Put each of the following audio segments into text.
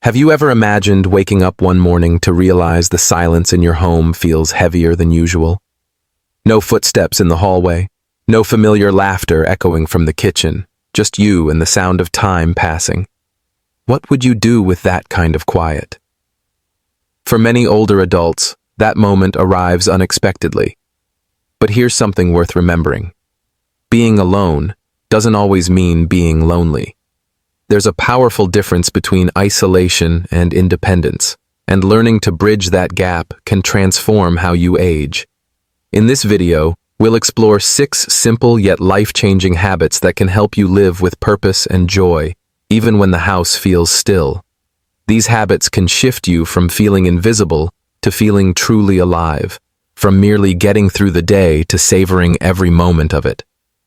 Have you ever imagined waking up one morning to realize the silence in your home feels heavier than usual? No footsteps in the hallway, no familiar laughter echoing from the kitchen, just you and the sound of time passing. What would you do with that kind of quiet? For many older adults, that moment arrives unexpectedly. But here's something worth remembering. Being alone doesn't always mean being lonely. There's a powerful difference between isolation and independence, and learning to bridge that gap can transform how you age. In this video, we'll explore 6 simple yet life-changing habits that can help you live with purpose and joy, even when the house feels still. These habits can shift you from feeling invisible to feeling truly alive, from merely getting through the day to savoring every moment of it.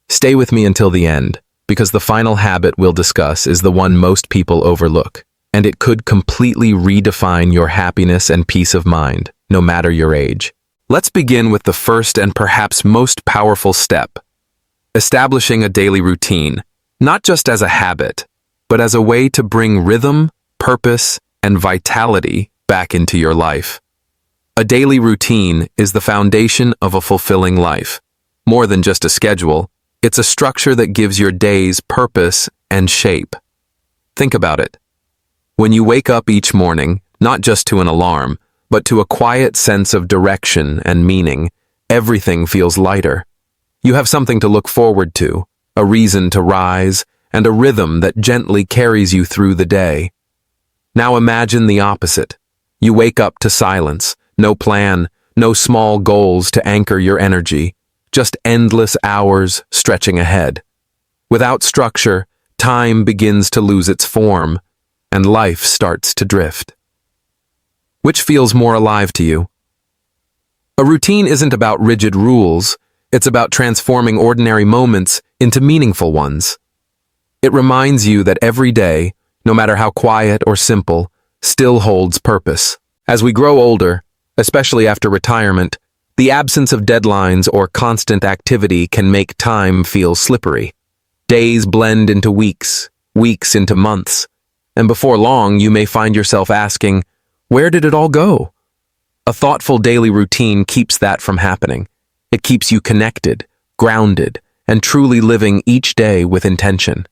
Stay with me until the end, because the final habit we'll discuss is the one most people overlook, and it could completely redefine your happiness and peace of mind, no matter your age. Let's begin with the first and perhaps most powerful step: establishing a daily routine, not just as a habit, but as a way to bring rhythm, purpose, and vitality back into your life. A daily routine is the foundation of a fulfilling life. More than just a schedule, it's a structure that gives your days purpose and shape. Think about it. When you wake up each morning, not just to an alarm, but to a quiet sense of direction and meaning, everything feels lighter. You have something to look forward to, a reason to rise, and a rhythm that gently carries you through the day. Now imagine the opposite. You wake up to silence, no plan, no small goals to anchor your energy, just endless hours stretching ahead. Without structure, time begins to lose its form, and life starts to drift. Which feels more alive to you? A routine isn't about rigid rules, it's about transforming ordinary moments into meaningful ones. It reminds you that every day, no matter how quiet or simple, still holds purpose. As we grow older, especially after retirement, the absence of deadlines or constant activity can make time feel slippery. Days blend into weeks, weeks into months, and before long you may find yourself asking, where did it all go? A thoughtful daily routine keeps that from happening. It keeps you connected, grounded, and truly living each day with intention.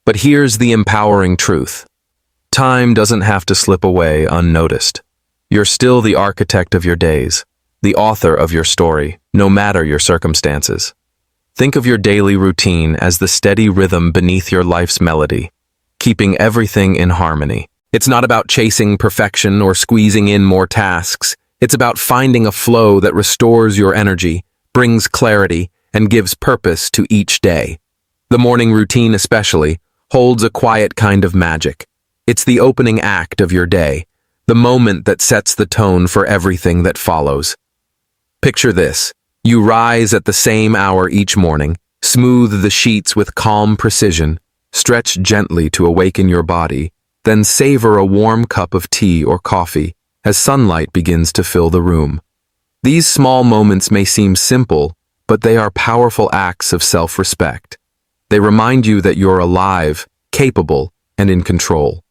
But here's the empowering truth. Time doesn't have to slip away unnoticed. You're still the architect of your days, the author of your story, no matter your circumstances. Think of your daily routine as the steady rhythm beneath your life's melody, keeping everything in harmony. It's not about chasing perfection or squeezing in more tasks. It's about finding a flow that restores your energy, brings clarity, and gives purpose to each day. The morning routine especially holds a quiet kind of magic. It's the opening act of your day, the moment that sets the tone for everything that follows. Picture this. You rise at the same hour each morning, smooth the sheets with calm precision, stretch gently to awaken your body, then savor a warm cup of tea or coffee as sunlight begins to fill the room. These small moments may seem simple, but they are powerful acts of self-respect. They remind you that you're alive, capable, and in control.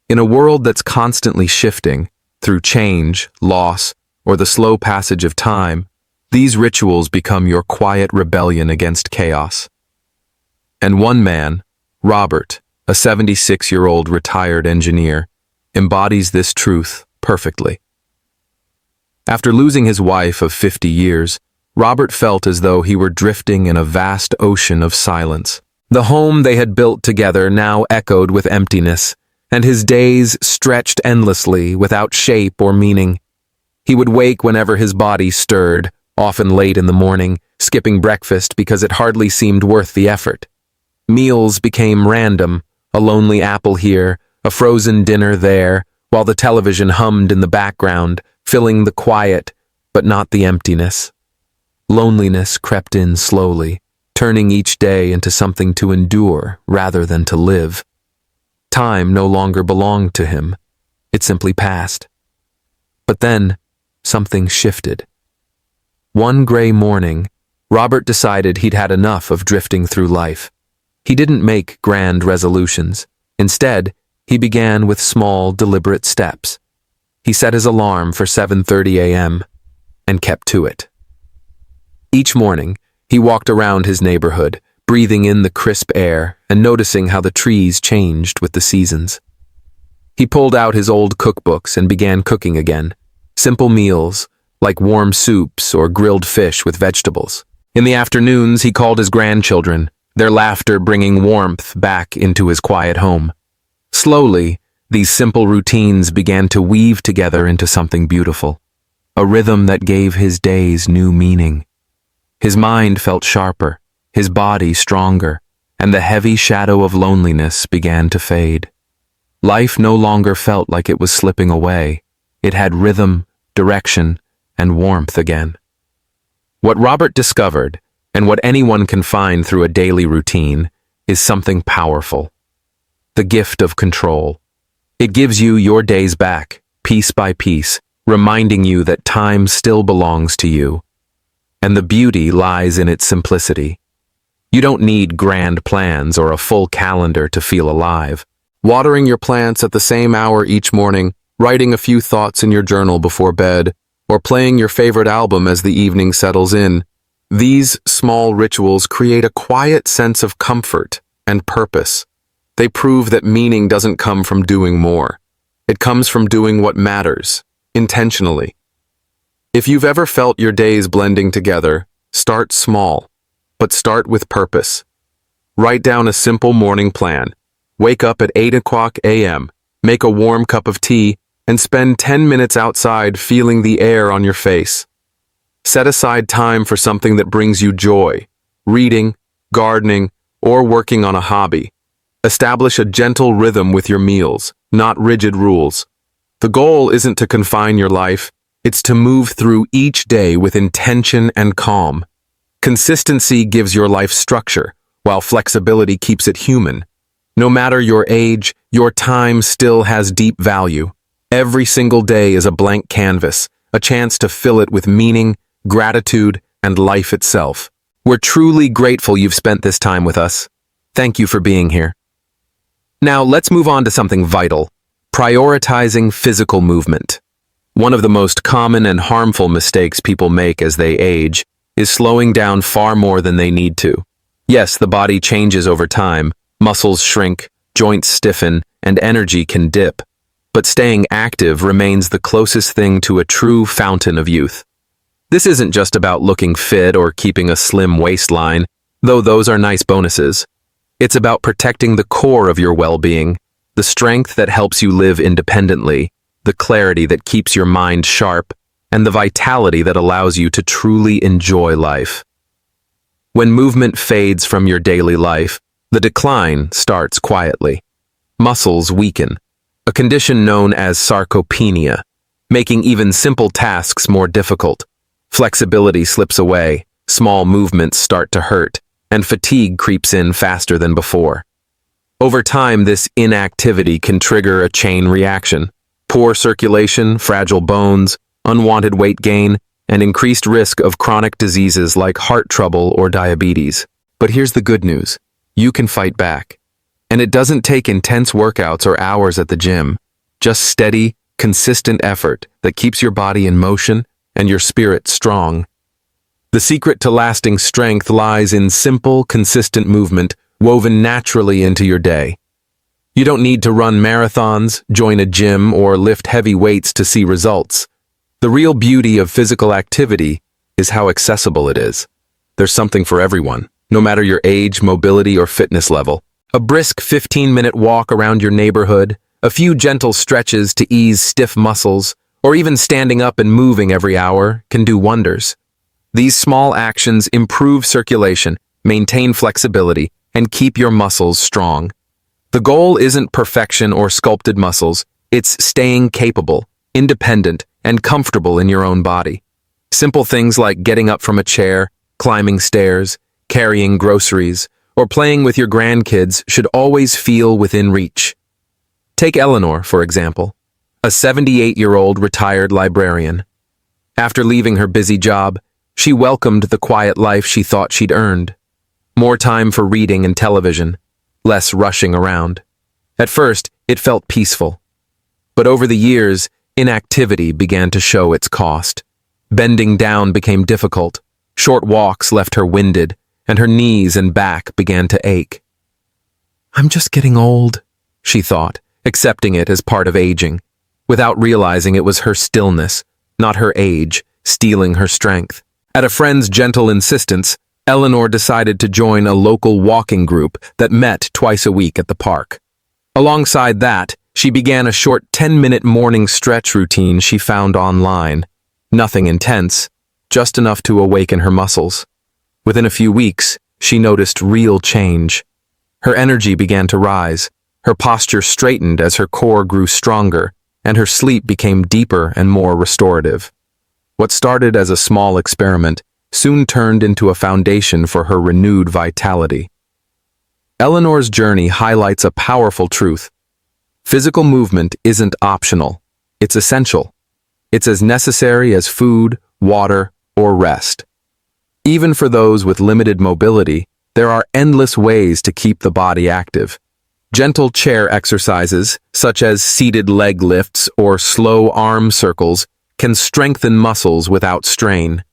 In a world that's constantly shifting, through change, loss, or the slow passage of time, these rituals become your quiet rebellion against chaos. And one man, Robert, a 76-year-old retired engineer, embodies this truth perfectly. After losing his wife of 50 years, Robert felt as though he were drifting in a vast ocean of silence. The home they had built together now echoed with emptiness, and his days stretched endlessly without shape or meaning. He would wake whenever his body stirred, often late in the morning, skipping breakfast because it hardly seemed worth the effort. Meals became random, a lonely apple here, a frozen dinner there, while the television hummed in the background, filling the quiet, but not the emptiness. Loneliness crept in slowly, turning each day into something to endure rather than to live. Time no longer belonged to him. It simply passed. But then, something shifted. One gray morning, Robert decided he'd had enough of drifting through life. He didn't make grand resolutions. Instead, He began with small, deliberate steps. He set his alarm for 7:30 a.m. and kept to it. Each morning, he walked around his neighborhood, breathing in the crisp air and noticing how the trees changed with the seasons. He pulled out his old cookbooks and began cooking again, simple meals like warm soups or grilled fish with vegetables. In the afternoons, he called his grandchildren, their laughter bringing warmth back into his quiet home. Slowly, these simple routines began to weave together into something beautiful, a rhythm that gave his days new meaning. His mind felt sharper, his body stronger, and the heavy shadow of loneliness began to fade. Life no longer felt like it was slipping away. It had rhythm, direction, and warmth again. What Robert discovered, and what anyone can find through a daily routine, is something powerful. The gift of control. It gives you your days back, piece by piece, reminding you that time still belongs to you. And the beauty lies in its simplicity. You don't need grand plans or a full calendar to feel alive. Watering your plants at the same hour each morning, writing a few thoughts in your journal before bed, or playing your favorite album as the evening settles in, these small rituals create a quiet sense of comfort and purpose. They prove that meaning doesn't come from doing more. It comes from doing what matters, intentionally. If you've ever felt your days blending together, start small, but start with purpose. Write down a simple morning plan. Wake up at 8 o'clock a.m., make a warm cup of tea, and spend 10 minutes outside feeling the air on your face. Set aside time for something that brings you joy, reading, gardening, or working on a hobby. Establish a gentle rhythm with your meals, not rigid rules. The goal isn't to confine your life, it's to move through each day with intention and calm. Consistency gives your life structure, while flexibility keeps it human. No matter your age, your time still has deep value. Every single day is a blank canvas, a chance to fill it with meaning, gratitude, and life itself. We're truly grateful you've spent this time with us. Thank you for being here. Now, let's move on to something vital: prioritizing physical movement. One of the most common and harmful mistakes people make as they age is slowing down far more than they need to. Yes, the body changes over time, muscles shrink, joints stiffen, and energy can dip. But staying active remains the closest thing to a true fountain of youth. This isn't just about looking fit or keeping a slim waistline, though those are nice bonuses. It's about protecting the core of your well-being, the strength that helps you live independently, the clarity that keeps your mind sharp, and the vitality that allows you to truly enjoy life. When movement fades from your daily life, the decline starts quietly. Muscles weaken, a condition known as sarcopenia, making even simple tasks more difficult. Flexibility slips away, small movements start to hurt, and fatigue creeps in faster than before. Over time, this inactivity can trigger a chain reaction: poor circulation, fragile bones, unwanted weight gain, and increased risk of chronic diseases like heart trouble or diabetes. But here's the good news: you can fight back. And it doesn't take intense workouts or hours at the gym, just steady, consistent effort that keeps your body in motion and your spirit strong. The secret to lasting strength lies in simple, consistent movement woven naturally into your day. You don't need to run marathons, join a gym, or lift heavy weights to see results. The real beauty of physical activity is how accessible it is. There's something for everyone, no matter your age, mobility, or fitness level. A brisk 15-minute walk around your neighborhood, a few gentle stretches to ease stiff muscles, or even standing up and moving every hour can do wonders. These small actions improve circulation, maintain flexibility, and keep your muscles strong. The goal isn't perfection or sculpted muscles, it's staying capable, independent, and comfortable in your own body. Simple things like getting up from a chair, climbing stairs, carrying groceries, or playing with your grandkids should always feel within reach. Take Eleanor, for example, a 78-year-old retired librarian. After leaving her busy job, she welcomed the quiet life she thought she'd earned. More time for reading and television, less rushing around. At first, It felt peaceful. But over the years, inactivity began to show its cost. Bending down became difficult, short walks left her winded, and her knees and back began to ache. "I'm just getting old," she thought, accepting it as part of aging, without realizing it was her stillness, not her age, stealing her strength. At a friend's gentle insistence, Eleanor decided to join a local walking group that met twice a week at the park. Alongside that, she began a short 10-minute morning stretch routine she found online. Nothing intense, just enough to awaken her muscles. Within a few weeks, she noticed real change. Her energy began to rise, her posture straightened as her core grew stronger, and her sleep became deeper and more restorative. What started as a small experiment soon turned into a foundation for her renewed vitality. Eleanor's journey highlights a powerful truth. Physical movement isn't optional, it's essential. It's as necessary as food, water, or rest. Even for those with limited mobility, there are endless ways to keep the body active. Gentle chair exercises, such as seated leg lifts or slow arm circles, can strengthen muscles without strain.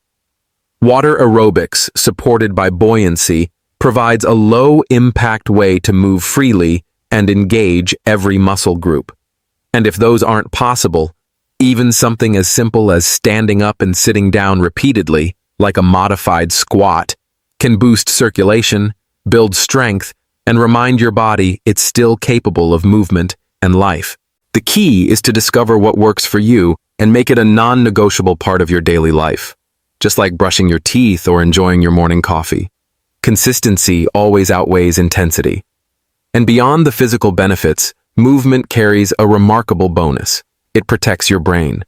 Water aerobics, supported by buoyancy, provides a low-impact way to move freely and engage every muscle group. And if those aren't possible, even something as simple as standing up and sitting down repeatedly, like a modified squat, can boost circulation, build strength, and remind your body it's still capable of movement and life. The key is to discover what works for you and make it a non-negotiable part of your daily life, just like brushing your teeth or enjoying your morning coffee. Consistency always outweighs intensity. And beyond the physical benefits, movement carries a remarkable bonus. It protects your brain.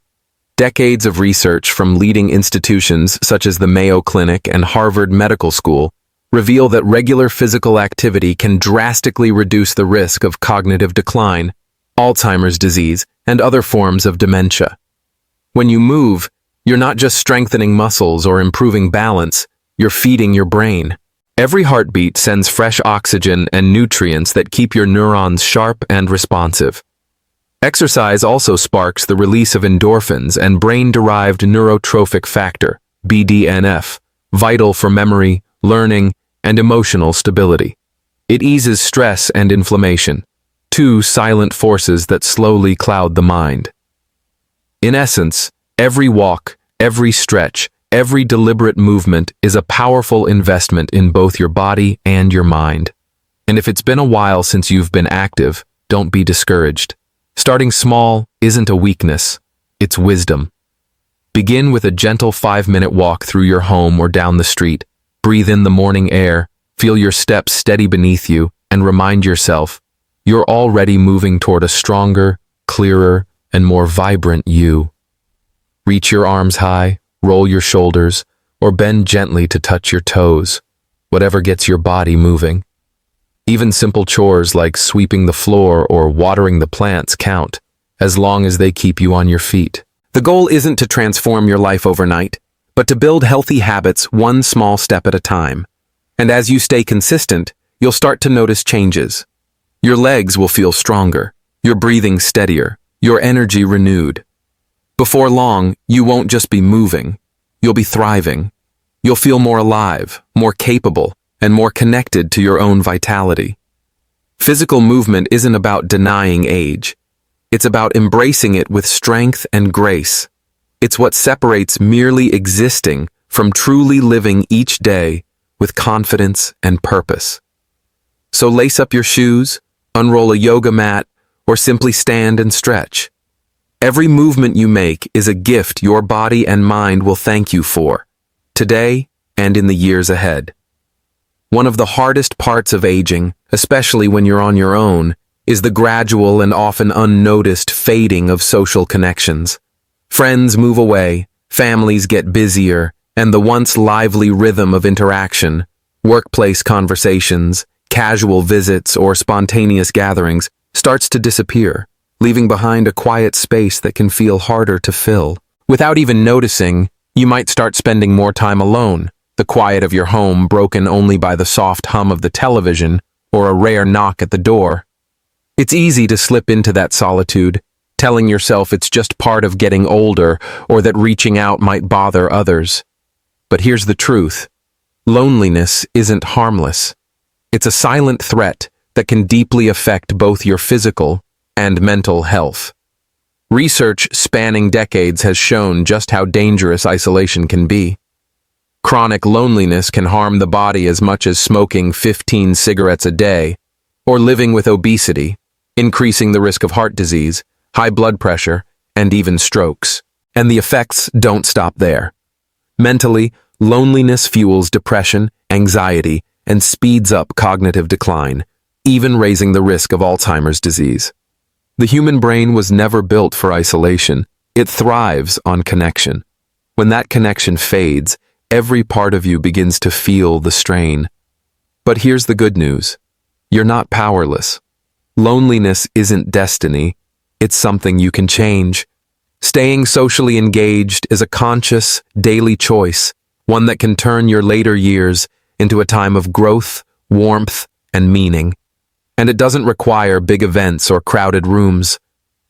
Decades of research from leading institutions such as the Mayo Clinic and Harvard Medical School reveal that regular physical activity can drastically reduce the risk of cognitive decline, Alzheimer's disease, and other forms of dementia. When you move, you're not just strengthening muscles or improving balance, you're feeding your brain. Every heartbeat sends fresh oxygen and nutrients that keep your neurons sharp and responsive. Exercise also sparks the release of endorphins and brain-derived neurotrophic factor, BDNF, vital for memory, learning, and emotional stability. It eases stress and inflammation, two silent forces that slowly cloud the mind. In essence, every walk, every stretch, every deliberate movement is a powerful investment in both your body and your mind. And if it's been a while since you've been active, don't be discouraged. Starting small isn't a weakness, it's wisdom. Begin with a gentle 5-minute walk through your home or down the street. Breathe in the morning air, feel your steps steady beneath you, and remind yourself, you're already moving toward a stronger, clearer, and more vibrant you. Reach your arms high, roll your shoulders, or bend gently to touch your toes, whatever gets your body moving. Even simple chores like sweeping the floor or watering the plants count, as long as they keep you on your feet. The goal isn't to transform your life overnight, but to build healthy habits one small step at a time. And as you stay consistent, you'll start to notice changes. Your legs will feel stronger, your breathing steadier, your energy renewed. Before long, you won't just be moving, you'll be thriving. You'll feel more alive, more capable, and more connected to your own vitality. Physical movement isn't about denying age. It's about embracing it with strength and grace. It's what separates merely existing from truly living each day with confidence and purpose. So lace up your shoes, unroll a yoga mat, or simply stand and stretch. Every movement you make is a gift your body and mind will thank you for, today and in the years ahead. One of the hardest parts of aging, especially when you're on your own, is the gradual and often unnoticed fading of social connections. Friends move away, families get busier, and the once lively rhythm of interaction, workplace conversations, casual visits, or spontaneous gatherings starts to disappear, leaving behind a quiet space that can feel harder to fill. Without even noticing, you might start spending more time alone, the quiet of your home broken only by the soft hum of the television or a rare knock at the door. It's easy to slip into that solitude, telling yourself it's just part of getting older or that reaching out might bother others. But here's the truth. Loneliness isn't harmless. It's a silent threat that can deeply affect both your physical and mental health. Research spanning decades has shown just how dangerous isolation can be. Chronic loneliness can harm the body as much as smoking 15 cigarettes a day, or living with obesity, increasing the risk of heart disease, high blood pressure, and even strokes. And the effects don't stop there. Mentally, loneliness fuels depression, anxiety, and speeds up cognitive decline, even raising the risk of Alzheimer's disease. The human brain was never built for isolation. It thrives on connection. When that connection fades, every part of you begins to feel the strain. But here's the good news. You're not powerless. Loneliness isn't destiny. It's something you can change. Staying socially engaged is a conscious, daily choice, one that can turn your later years into a time of growth, warmth, and meaning. And it doesn't require big events or crowded rooms.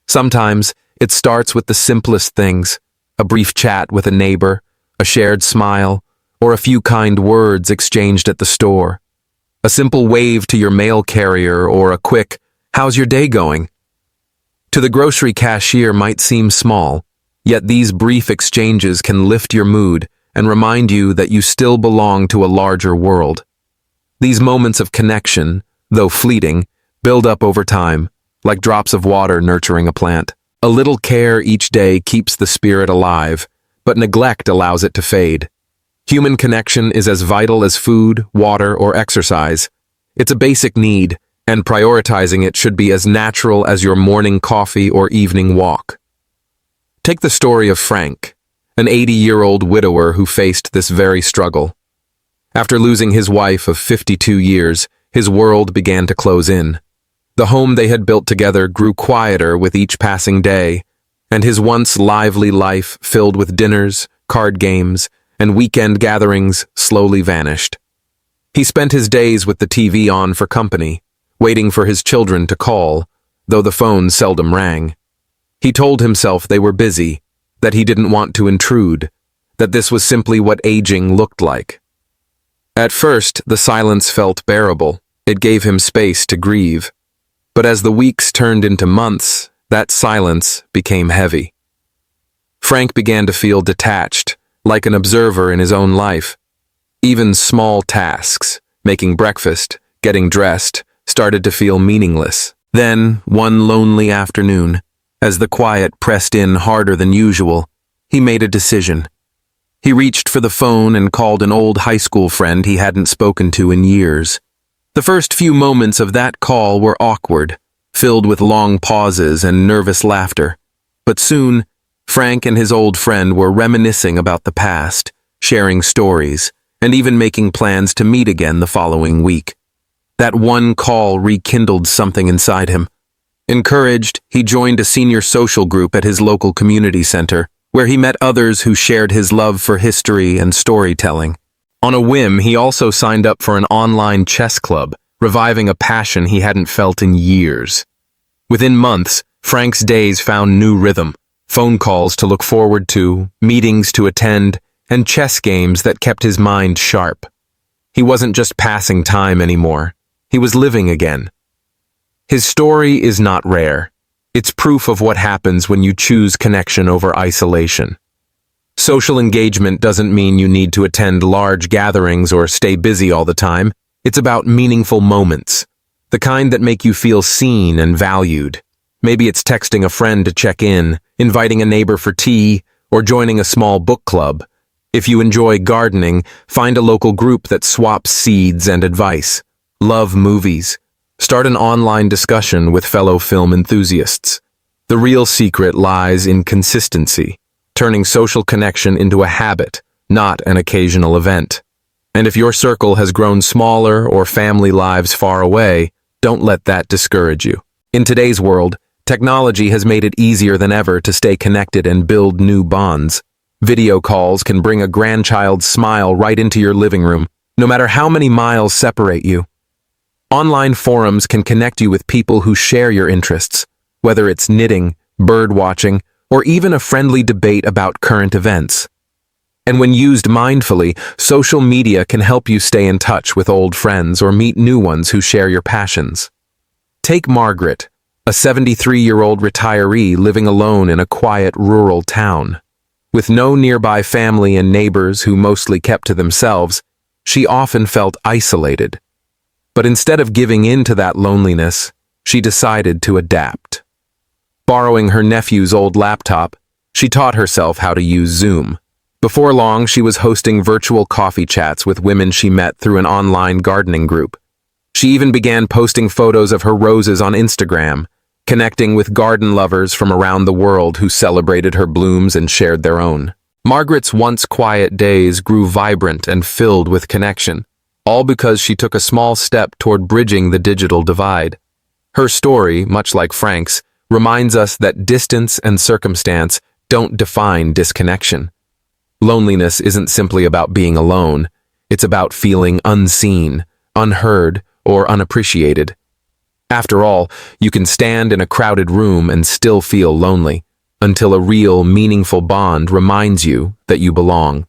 Sometimes it starts with the simplest things, a brief chat with a neighbor, a shared smile, or a few kind words exchanged at the store. A simple wave to your mail carrier or a quick, "How's your day going?" To the grocery cashier might seem small, yet these brief exchanges can lift your mood and remind you that you still belong to a larger world. These moments of connection, though fleeting, build up over time, like drops of water nurturing a plant. A little care each day keeps the spirit alive, but neglect allows it to fade. Human connection is as vital as food, water, or exercise. It's a basic need, and prioritizing it should be as natural as your morning coffee or evening walk. Take the story of Frank, an 80-year-old widower who faced this very struggle. After losing his wife of 52 years, his world began to close in. The home they had built together grew quieter with each passing day, and his once lively life, filled with dinners, card games, and weekend gatherings, slowly vanished. He spent his days with the TV on for company, waiting for his children to call, though the phone seldom rang. He told himself they were busy, that he didn't want to intrude, that this was simply what aging looked like. At first, the silence felt bearable. It gave him space to grieve. But as the weeks turned into months, that silence became heavy. Frank began to feel detached, like an observer in his own life. Even small tasks, making breakfast, getting dressed, started to feel meaningless. Then, one lonely afternoon, as the quiet pressed in harder than usual, he made a decision. He reached for the phone and called an old high school friend he hadn't spoken to in years. The first few moments of that call were awkward, filled with long pauses and nervous laughter. But soon, Frank and his old friend were reminiscing about the past, sharing stories, and even making plans to meet again the following week. That one call rekindled something inside him. Encouraged, he joined a senior social group at his local community center, where he met others who shared his love for history and storytelling. On a whim, he also signed up for an online chess club, reviving a passion he hadn't felt in years. Within months, Frank's days found new rhythm, phone calls to look forward to, meetings to attend, and chess games that kept his mind sharp. He wasn't just passing time anymore. He was living again. His story is not rare. It's proof of what happens when you choose connection over isolation. Social engagement doesn't mean you need to attend large gatherings or stay busy all the time. It's about meaningful moments, the kind that make you feel seen and valued. Maybe it's texting a friend to check in, inviting a neighbor for tea, or joining a small book club. If you enjoy gardening, find a local group that swaps seeds and advice. Love movies. Start an online discussion with fellow film enthusiasts. The real secret lies in consistency, turning social connection into a habit, not an occasional event. And if your circle has grown smaller or family lives far away, don't let that discourage you. In today's world, technology has made it easier than ever to stay connected and build new bonds. Video calls can bring a grandchild's smile right into your living room, no matter how many miles separate you. Online forums can connect you with people who share your interests, whether it's knitting, bird watching, or even a friendly debate about current events. And when used mindfully, social media can help you stay in touch with old friends or meet new ones who share your passions. Take Margaret, a 73-year-old retiree living alone in a quiet rural town. With no nearby family and neighbors who mostly kept to themselves, she often felt isolated. But instead of giving in to that loneliness, she decided to adapt. Borrowing her nephew's old laptop, she taught herself how to use Zoom. Before long, she was hosting virtual coffee chats with women she met through an online gardening group. She even began posting photos of her roses on Instagram, connecting with garden lovers from around the world who celebrated her blooms and shared their own. Margaret's once quiet days grew vibrant and filled with connection, all because she took a small step toward bridging the digital divide. Her story, much like Frank's, reminds us that distance and circumstance don't define disconnection. Loneliness isn't simply about being alone. It's about feeling unseen, unheard, or unappreciated. After all, you can stand in a crowded room and still feel lonely, until a real, meaningful bond reminds you that you belong.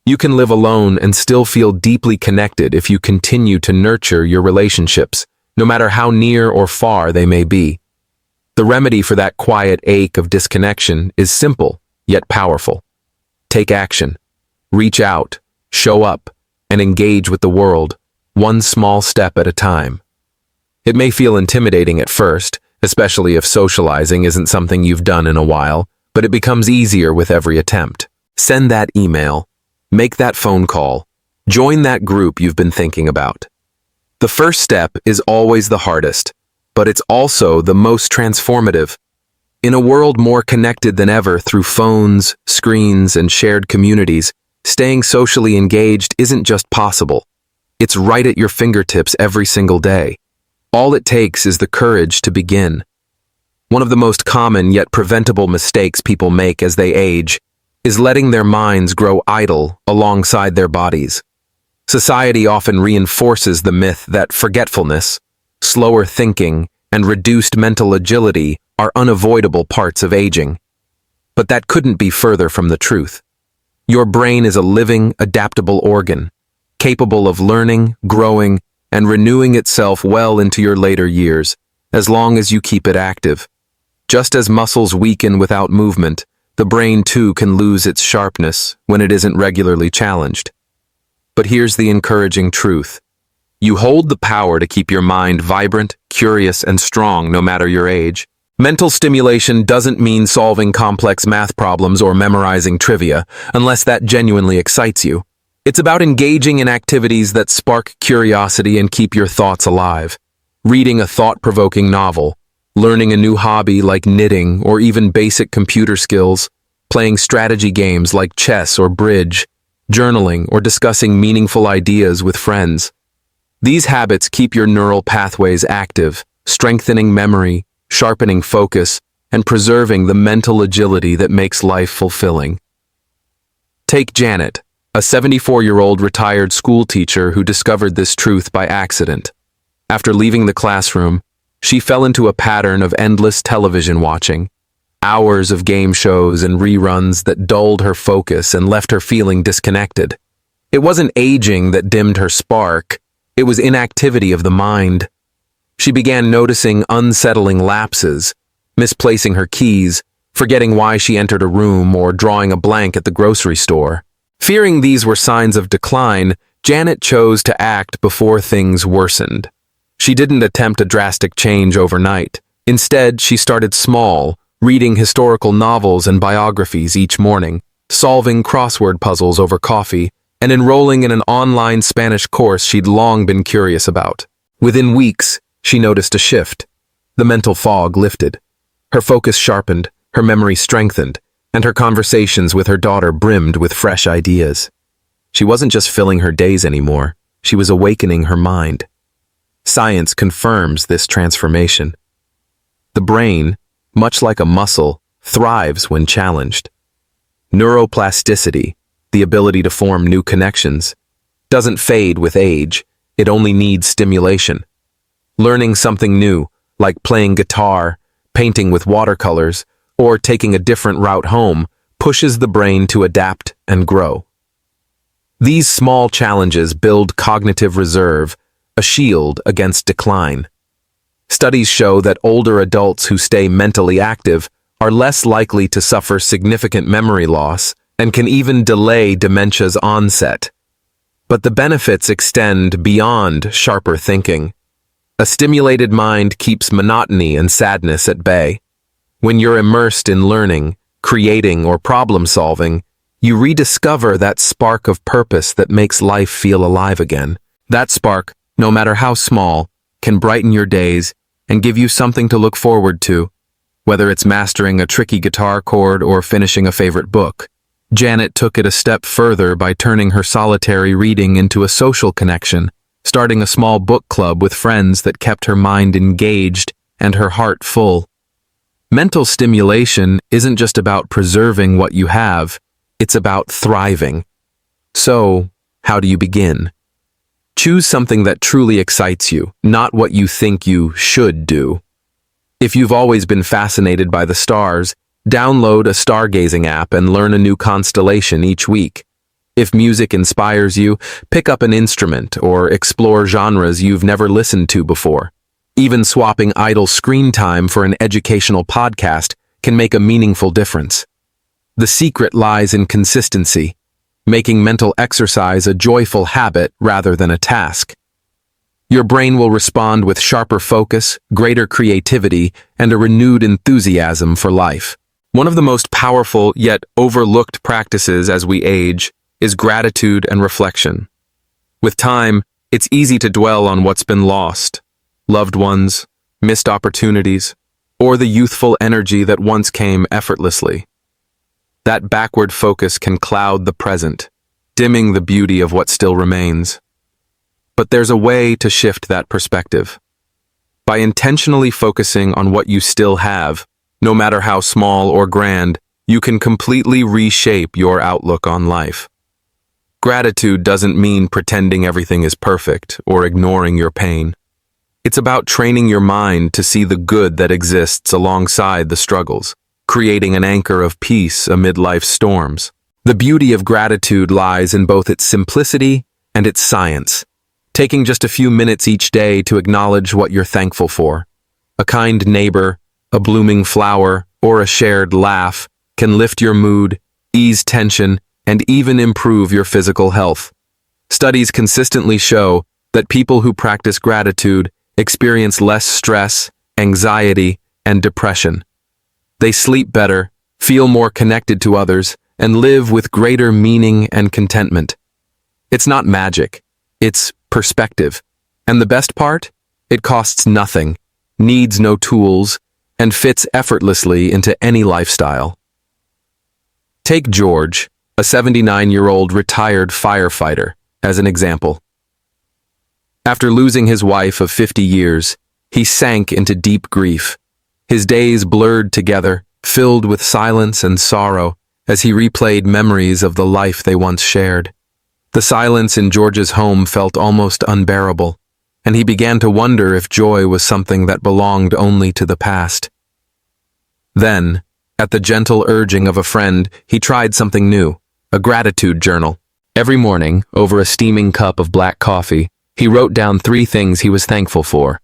You can live alone and still feel deeply connected if you continue to nurture your relationships, no matter how near or far they may be. The remedy for that quiet ache of disconnection is simple, yet powerful. Take action. Reach out, show up, and engage with the world, one small step at a time. It may feel intimidating at first, especially if socializing isn't something you've done in a while, but it becomes easier with every attempt. Send that email, make that phone call, join that group you've been thinking about. The first step is always the hardest, but it's also the most transformative. In a world more connected than ever through phones, screens, and shared communities, staying socially engaged isn't just possible. It's right at your fingertips every single day. All it takes is the courage to begin. One of the most common yet preventable mistakes people make as they age is letting their minds grow idle alongside their bodies. Society often reinforces the myth that forgetfulness, slower thinking, and reduced mental agility are unavoidable parts of aging. But that couldn't be further from the truth. Your brain is a living, adaptable organ, capable of learning, growing, and renewing itself well into your later years, as long as you keep it active. Just as muscles weaken without movement, the brain too can lose its sharpness when it isn't regularly challenged. But here's the encouraging truth. You hold the power to keep your mind vibrant, curious, and strong no matter your age. Mental stimulation doesn't mean solving complex math problems or memorizing trivia, unless that genuinely excites you. It's about engaging in activities that spark curiosity and keep your thoughts alive. Reading a thought-provoking novel, learning a new hobby like knitting or even basic computer skills, playing strategy games like chess or bridge, journaling or discussing meaningful ideas with friends. These habits keep your neural pathways active, strengthening memory, sharpening focus, and preserving the mental agility that makes life fulfilling. Take Janet, a 74-year-old retired school teacher who discovered this truth by accident. After leaving the classroom, she fell into a pattern of endless television watching, hours of game shows and reruns that dulled her focus and left her feeling disconnected. It wasn't aging that dimmed her spark, it was inactivity of the mind. She began noticing unsettling lapses, misplacing her keys, forgetting why she entered a room, or drawing a blank at the grocery store. Fearing these were signs of decline, Janet chose to act before things worsened. She didn't attempt a drastic change overnight. Instead, she started small, reading historical novels and biographies each morning, solving crossword puzzles over coffee, and enrolling in an online Spanish course she'd long been curious about. Within weeks, she noticed a shift. The mental fog lifted. Her focus sharpened, her memory strengthened, and her conversations with her daughter brimmed with fresh ideas. She wasn't just filling her days anymore, she was awakening her mind. Science confirms this transformation. The brain, much like a muscle, thrives when challenged. Neuroplasticity, the ability to form new connections, doesn't fade with age, it only needs stimulation. Learning something new, like playing guitar, painting with watercolors, or taking a different route home, pushes the brain to adapt and grow. These small challenges build cognitive reserve, a shield against decline. Studies show that older adults who stay mentally active are less likely to suffer significant memory loss and can even delay dementia's onset. But the benefits extend beyond sharper thinking. A stimulated mind keeps monotony and sadness at bay. When you're immersed in learning, creating, or problem-solving, you rediscover that spark of purpose that makes life feel alive again. That spark, no matter how small, can brighten your days and give you something to look forward to, whether it's mastering a tricky guitar chord or finishing a favorite book. Janet took it a step further by turning her solitary reading into a social connection, starting a small book club with friends that kept her mind engaged and her heart full. Mental stimulation isn't just about preserving what you have, it's about thriving. So, how do you begin? Choose something that truly excites you, not what you think you should do. If you've always been fascinated by the stars, download a stargazing app and learn a new constellation each week. If music inspires you, pick up an instrument or explore genres you've never listened to before. Even swapping idle screen time for an educational podcast can make a meaningful difference. The secret lies in consistency, making mental exercise a joyful habit rather than a task. Your brain will respond with sharper focus, greater creativity, and a renewed enthusiasm for life. One of the most powerful yet overlooked practices as we age is gratitude and reflection. With time, it's easy to dwell on what's been lost, loved ones, missed opportunities, or the youthful energy that once came effortlessly. That backward focus can cloud the present, dimming the beauty of what still remains. But there's a way to shift that perspective. By intentionally focusing on what you still have, no matter how small or grand, you can completely reshape your outlook on life. Gratitude doesn't mean pretending everything is perfect or ignoring your pain. It's about training your mind to see the good that exists alongside the struggles, creating an anchor of peace amid life's storms. The beauty of gratitude lies in both its simplicity and its science. Taking just a few minutes each day to acknowledge what you're thankful for. A kind neighbor, a blooming flower, or a shared laugh can lift your mood, ease tension, and even improve your physical health. Studies consistently show that people who practice gratitude experience less stress, anxiety, and depression. They sleep better, feel more connected to others, and live with greater meaning and contentment. It's not magic, it's perspective. And the best part? It costs nothing, needs no tools, and fits effortlessly into any lifestyle. Take George, a 79-year-old retired firefighter, as an example. After losing his wife of 50 years, he sank into deep grief. His days blurred together, filled with silence and sorrow, as he replayed memories of the life they once shared. The silence in George's home felt almost unbearable, and he began to wonder if joy was something that belonged only to the past. Then, at the gentle urging of a friend, he tried something new, a gratitude journal. Every morning, over a steaming cup of black coffee, he wrote down 3 things he was thankful for.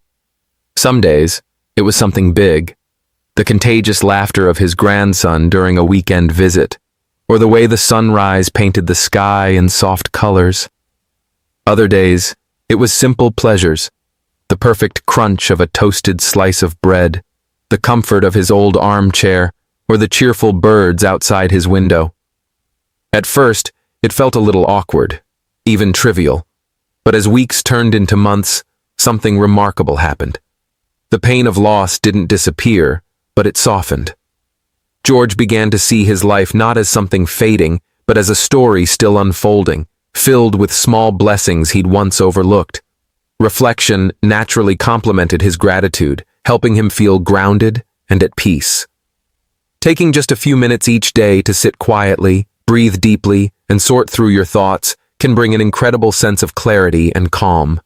Some days, it was something big, the contagious laughter of his grandson during a weekend visit, or the way the sunrise painted the sky in soft colors. Other days, it was simple pleasures, the perfect crunch of a toasted slice of bread, the comfort of his old armchair, or the cheerful birds outside his window. At first, it felt a little awkward, even trivial. But as weeks turned into months, something remarkable happened. The pain of loss didn't disappear, but it softened. George began to see his life not as something fading, but as a story still unfolding, filled with small blessings he'd once overlooked. Reflection naturally complemented his gratitude, helping him feel grounded and at peace. Taking just a few minutes each day to sit quietly, breathe deeply, and sort through your thoughts can bring an incredible sense of clarity and calm.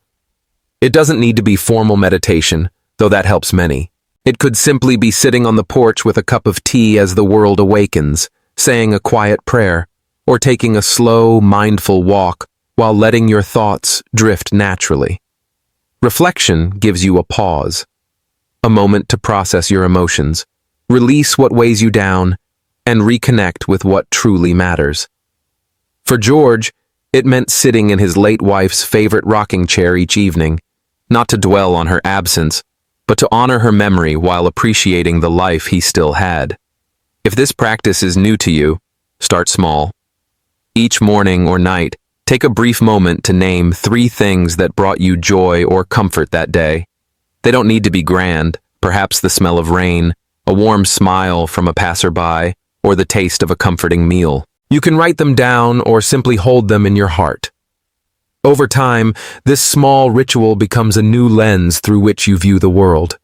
It doesn't need to be formal meditation, though that helps many. It could simply be sitting on the porch with a cup of tea as the world awakens, saying a quiet prayer, or taking a slow, mindful walk while letting your thoughts drift naturally. Reflection gives you a pause, a moment to process your emotions, release what weighs you down, and reconnect with what truly matters. For George, it meant sitting in his late wife's favorite rocking chair each evening, not to dwell on her absence, but to honor her memory while appreciating the life he still had. If this practice is new to you, start small. Each morning or night, take a brief moment to name 3 things that brought you joy or comfort that day. They don't need to be grand, perhaps the smell of rain, a warm smile from a passerby, or the taste of a comforting meal. You can write them down or simply hold them in your heart. Over time, this small ritual becomes a new lens through which you view the world.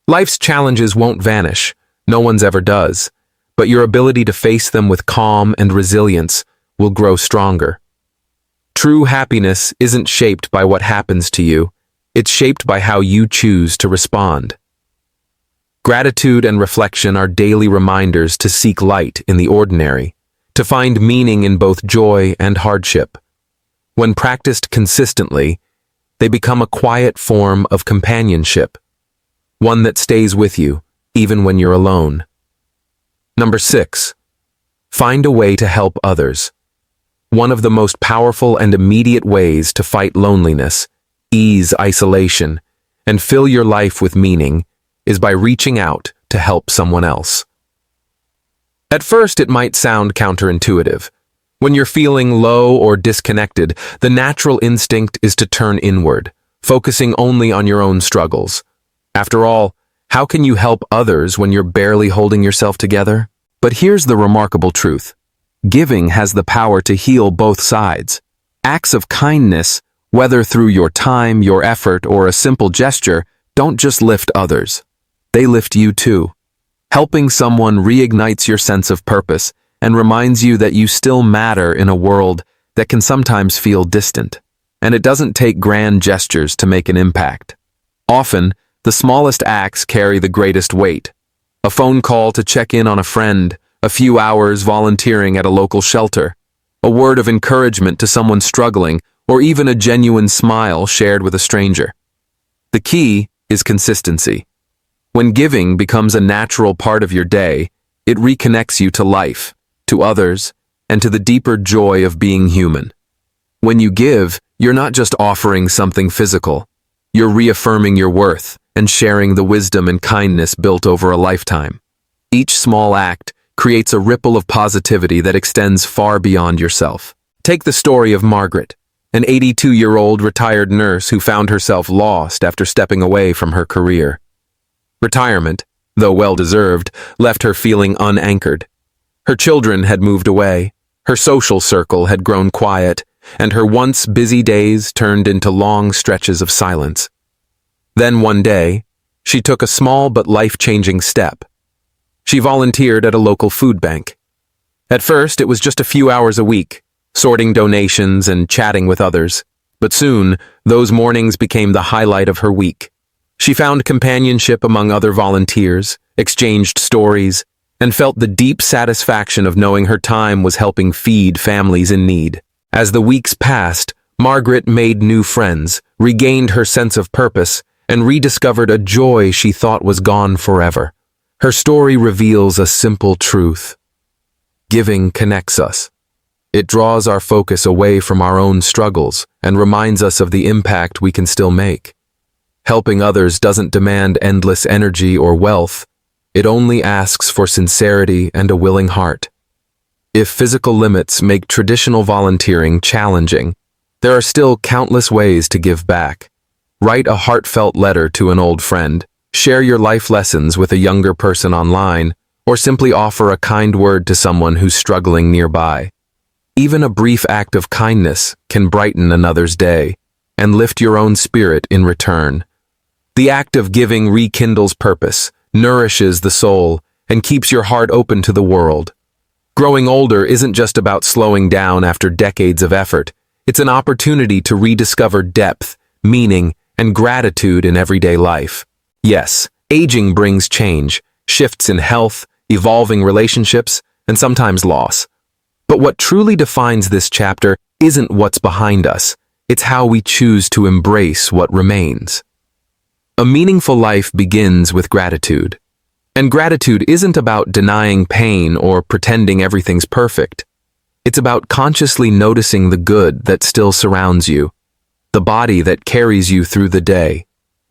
Life's challenges won't vanish, no one's ever does, but your ability to face them with calm and resilience will grow stronger. True happiness isn't shaped by what happens to you, it's shaped by how you choose to respond. Gratitude and reflection are daily reminders to seek light in the ordinary, to find meaning in both joy and hardship. When practiced consistently, they become a quiet form of companionship, one that stays with you, even when you're alone. Number 6. Find a way to help others. One of the most powerful and immediate ways to fight loneliness, ease isolation, and fill your life with meaning is by reaching out to help someone else. At first, it might sound counterintuitive. When you're feeling low or disconnected, the natural instinct is to turn inward, focusing only on your own struggles. After all, how can you help others when you're barely holding yourself together? But here's the remarkable truth. Giving has the power to heal both sides. Acts of kindness, whether through your time, your effort, or a simple gesture, don't just lift others. They lift you too. Helping someone reignites your sense of purpose and reminds you that you still matter in a world that can sometimes feel distant. And it doesn't take grand gestures to make an impact. Often, the smallest acts carry the greatest weight. A phone call to check in on a friend, a few hours volunteering at a local shelter, a word of encouragement to someone struggling, or even a genuine smile shared with a stranger. The key is consistency. When giving becomes a natural part of your day, it reconnects you to life, to others, and to the deeper joy of being human. When you give, you're not just offering something physical. You're reaffirming your worth and sharing the wisdom and kindness built over a lifetime. Each small act creates a ripple of positivity that extends far beyond yourself. Take the story of Margaret, an 82-year-old retired nurse who found herself lost after stepping away from her career. Retirement, though well-deserved, left her feeling unanchored. Her children had moved away, her social circle had grown quiet, and her once busy days turned into long stretches of silence. Then one day, she took a small but life-changing step. She volunteered at a local food bank. At first, it was just a few hours a week, sorting donations and chatting with others. But soon, those mornings became the highlight of her week. She found companionship among other volunteers, exchanged stories, and felt the deep satisfaction of knowing her time was helping feed families in need. As the weeks passed, Margaret made new friends, regained her sense of purpose, and rediscovered a joy she thought was gone forever. Her story reveals a simple truth. Giving connects us. It draws our focus away from our own struggles and reminds us of the impact we can still make. Helping others doesn't demand endless energy or wealth. It only asks for sincerity and a willing heart. If physical limits make traditional volunteering challenging, there are still countless ways to give back. Write a heartfelt letter to an old friend, share your life lessons with a younger person online, or simply offer a kind word to someone who's struggling nearby. Even a brief act of kindness can brighten another's day and lift your own spirit in return. The act of giving rekindles purpose, nourishes the soul, and keeps your heart open to the world. Growing older isn't just about slowing down after decades of effort. It's an opportunity to rediscover depth, meaning, and gratitude in everyday life. Yes, aging brings change, shifts in health, evolving relationships, and sometimes loss. But what truly defines this chapter isn't what's behind us, it's how we choose to embrace what remains. A meaningful life begins with gratitude. And gratitude isn't about denying pain or pretending everything's perfect. It's about consciously noticing the good that still surrounds you, the body that carries you through the day,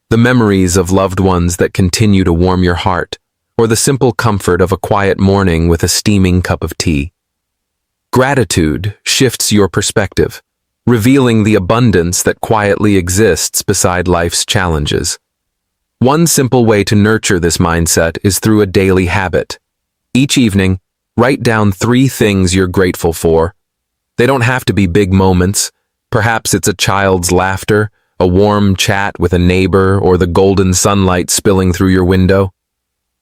the memories of loved ones that continue to warm your heart, or the simple comfort of a quiet morning with a steaming cup of tea. Gratitude shifts your perspective, revealing the abundance that quietly exists beside life's challenges. One simple way to nurture this mindset is through a daily habit. Each evening, write down 3 things you're grateful for. They don't have to be big moments. Perhaps it's a child's laughter, a warm chat with a neighbor, or the golden sunlight spilling through your window.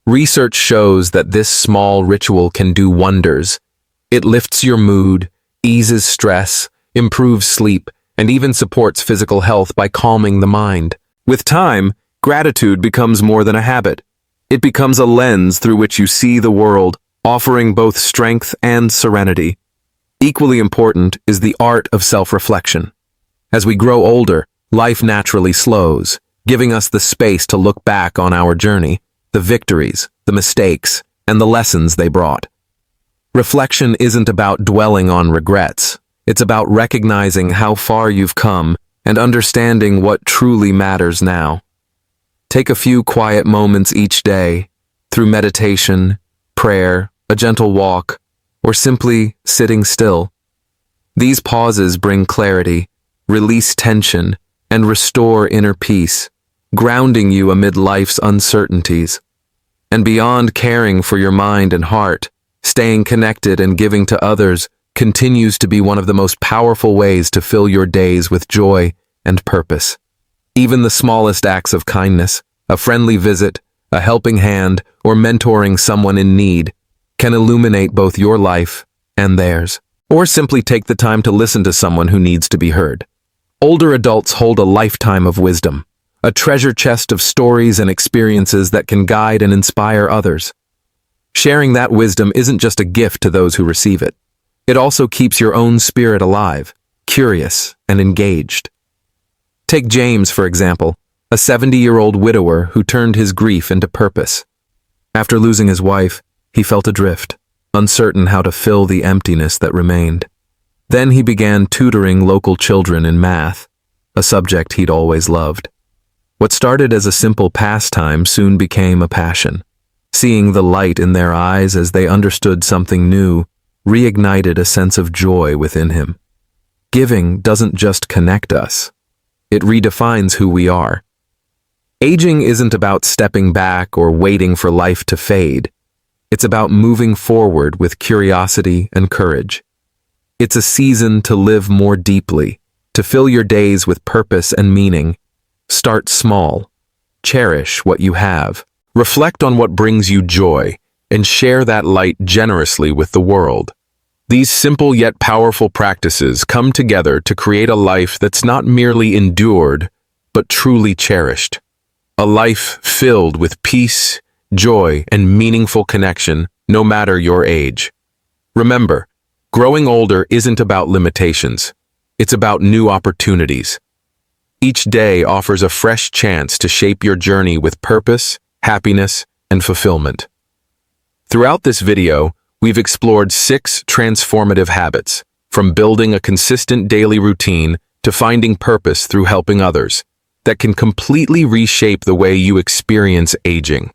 Research shows that this small ritual can do wonders. It lifts your mood, eases stress, improves sleep, and even supports physical health by calming the mind. With time, gratitude becomes more than a habit. It becomes a lens through which you see the world, offering both strength and serenity. Equally important is the art of self-reflection. As we grow older, life naturally slows, giving us the space to look back on our journey, the victories, the mistakes, and the lessons they brought. Reflection isn't about dwelling on regrets. It's about recognizing how far you've come and understanding what truly matters now. Take a few quiet moments each day, through meditation, prayer, a gentle walk, or simply sitting still. These pauses bring clarity, release tension, and restore inner peace, grounding you amid life's uncertainties. And beyond caring for your mind and heart, staying connected and giving to others continues to be one of the most powerful ways to fill your days with joy and purpose. Even the smallest acts of kindness, a friendly visit, a helping hand, or mentoring someone in need, can illuminate both your life and theirs. Or simply take the time to listen to someone who needs to be heard. Older adults hold a lifetime of wisdom, a treasure chest of stories and experiences that can guide and inspire others. Sharing that wisdom isn't just a gift to those who receive it. It also keeps your own spirit alive, curious, and engaged. Take James, for example, a 70-year-old widower who turned his grief into purpose. After losing his wife, he felt adrift, uncertain how to fill the emptiness that remained. Then he began tutoring local children in math, a subject he'd always loved. What started as a simple pastime soon became a passion. Seeing the light in their eyes as they understood something new reignited a sense of joy within him. Giving doesn't just connect us. It redefines who we are. Aging isn't about stepping back or waiting for life to fade. It's about moving forward with curiosity and courage. It's a season to live more deeply, to fill your days with purpose and meaning. Start small. Cherish what you have. Reflect on what brings you joy, and share that light generously with the world. These simple yet powerful practices come together to create a life that's not merely endured, but truly cherished. A life filled with peace, joy, and meaningful connection, no matter your age. Remember, growing older isn't about limitations. It's about new opportunities. Each day offers a fresh chance to shape your journey with purpose, happiness, and fulfillment. Throughout this video, we've explored 6 transformative habits, from building a consistent daily routine to finding purpose through helping others, that can completely reshape the way you experience aging.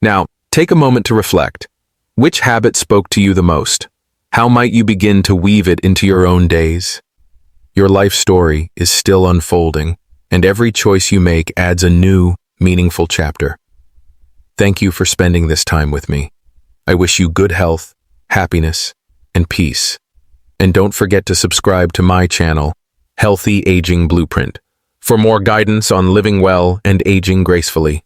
Now, take a moment to reflect. Which habit spoke to you the most? How might you begin to weave it into your own days? Your life story is still unfolding, and every choice you make adds a new, meaningful chapter. Thank you for spending this time with me. I wish you good health, happiness, and peace. And don't forget to subscribe to my channel, Healthy Aging Blueprint, for more guidance on living well and aging gracefully.